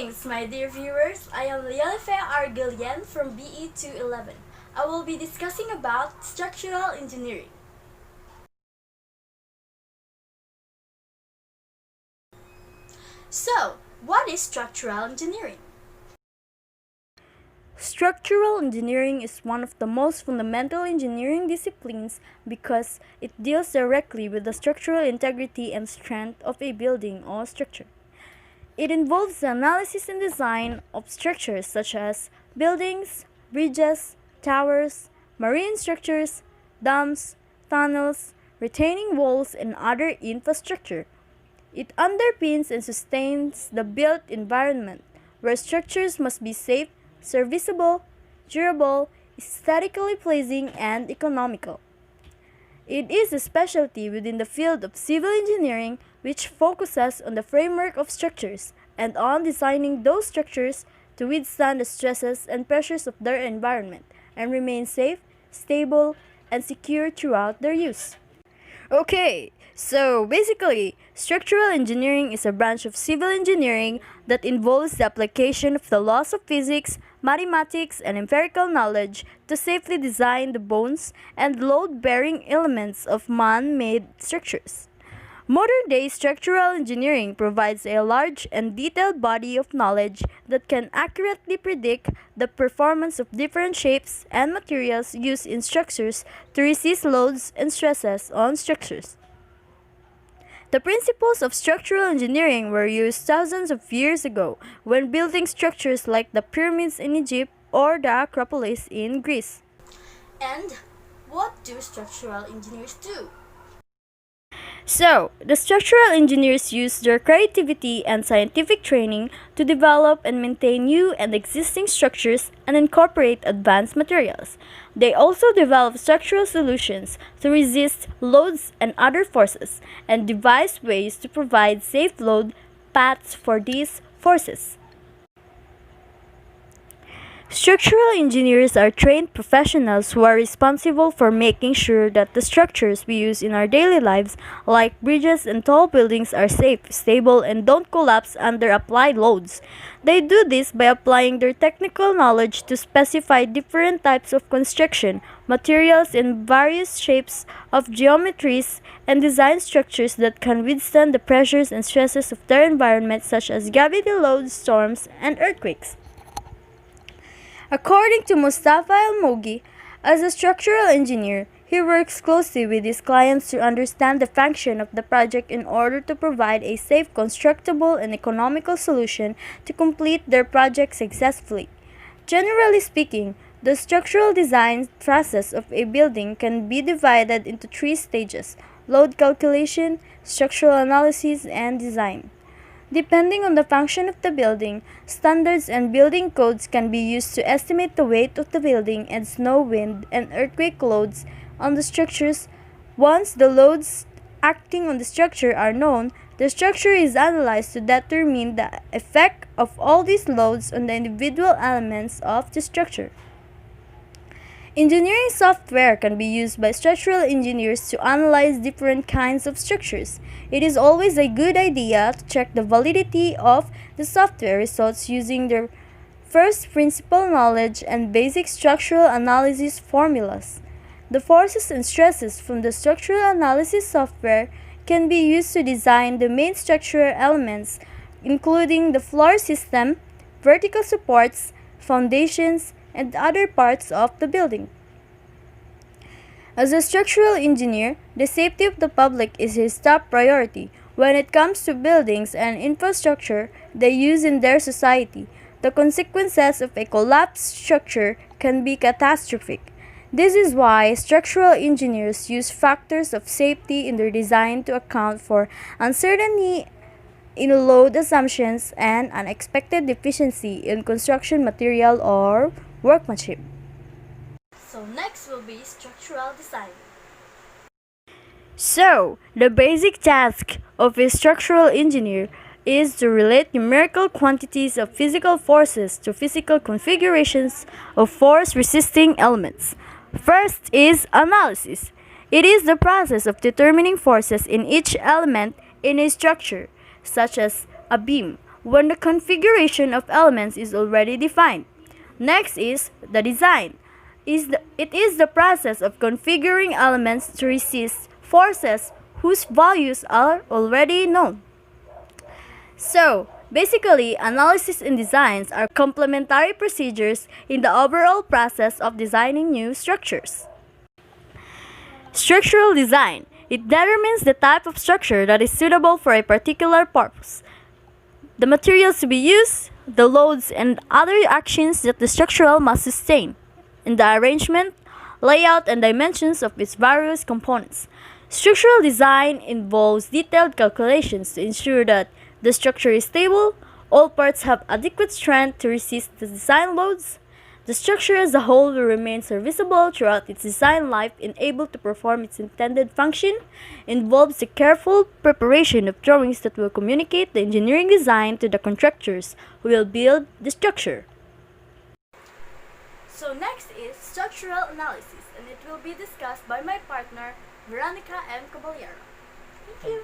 Greetings, my dear viewers. I am Lialife Argilian from BE 211. I will be discussing about structural engineering. So, what is structural engineering? Structural engineering is one of the most fundamental engineering disciplines because it deals directly with the structural integrity and strength of a building or structure. It involves the analysis and design of structures such as buildings, bridges, towers, marine structures, dams, tunnels, retaining walls, and other infrastructure. It underpins and sustains the built environment, where structures must be safe, serviceable, durable, aesthetically pleasing, and economical. It is a specialty within the field of civil engineering which focuses on the framework of structures and on designing those structures to withstand the stresses and pressures of their environment and remain safe, stable, and secure throughout their use. Okay, so basically, structural engineering is a branch of civil engineering that involves the application of the laws of physics, mathematics, and empirical knowledge to safely design the bones and load-bearing elements of man-made structures. Modern-day structural engineering provides a large and detailed body of knowledge that can accurately predict the performance of different shapes and materials used in structures to resist loads and stresses on structures. The principles of structural engineering were used thousands of years ago when building structures like the pyramids in Egypt or the Acropolis in Greece. And what do structural engineers do? So, the structural engineers use their creativity and scientific training to develop and maintain new and existing structures and incorporate advanced materials. They also develop structural solutions to resist loads and other forces and devise ways to provide safe load paths for these forces. Structural engineers are trained professionals who are responsible for making sure that the structures we use in our daily lives, like bridges and tall buildings, are safe, stable, and don't collapse under applied loads. They do this by applying their technical knowledge to specify different types of construction, materials in various shapes of geometries, and design structures that can withstand the pressures and stresses of their environment, such as gravity loads, storms, and earthquakes. According to Mustafa Al-Mogi, as a structural engineer, he works closely with his clients to understand the function of the project in order to provide a safe, constructible, and economical solution to complete their project successfully. Generally speaking, the structural design process of a building can be divided into three stages: load calculation, structural analysis, and design. Depending on the function of the building, standards and building codes can be used to estimate the weight of the building and snow, wind, and earthquake loads on the structures. Once the loads acting on the structure are known, the structure is analyzed to determine the effect of all these loads on the individual elements of the structure. Engineering software can be used by structural engineers to analyze different kinds of structures. It is always a good idea to check the validity of the software results using their first principle knowledge and basic structural analysis formulas. The forces and stresses from the structural analysis software can be used to design the main structural elements, including the floor system, vertical supports, foundations, and other parts of the building. As a structural engineer, the safety of the public is his top priority when it comes to buildings and infrastructure they use in their society. The consequences of a collapsed structure can be catastrophic. This is why structural engineers use factors of safety in their design to account for uncertainty in load assumptions and unexpected deficiency in construction material or workmanship. So next will be structural design. So, the basic task of a structural engineer is to relate numerical quantities of physical forces to physical configurations of force-resisting elements. First is analysis. It is the process of determining forces in each element in a structure, such as a beam, when the configuration of elements is already defined. Next is the design. It is the process of configuring elements to resist forces whose values are already known. So, basically, analysis and designs are complementary procedures in the overall process of designing new structures. Structural design. It determines the type of structure that is suitable for a particular purpose, the materials to be used, the loads and other actions that the structural must sustain, and the arrangement, layout, and dimensions of its various components. Structural design involves detailed calculations to ensure that the structure is stable, all parts have adequate strength to resist the design loads, the structure as a whole will remain serviceable throughout its design life and able to perform its intended function, involves the careful preparation of drawings that will communicate the engineering design to the contractors who will build the structure. So next is structural analysis, and it will be discussed by my partner, Veronica M. Caballero. Thank you.